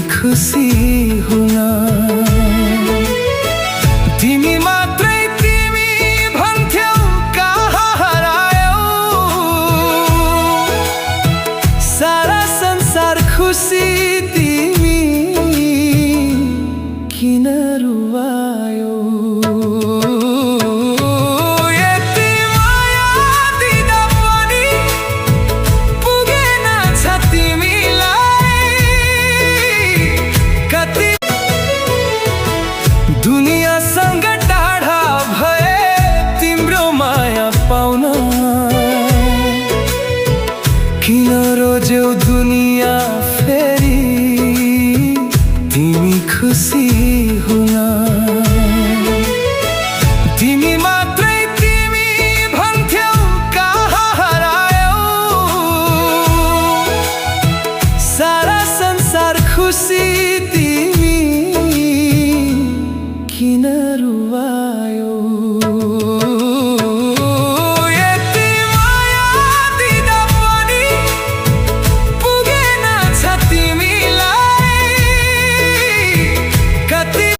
खुसी हुन तिमी मात्रै तिमी भन्थ्यौ कहाँ हरायौ सारा संसार खुसी तिमी किन रुवायौ दुनियासँग टाढा भए तिम्रो माया पाउन किन रोज्यौ दुनिया फेरि तिमी खुसी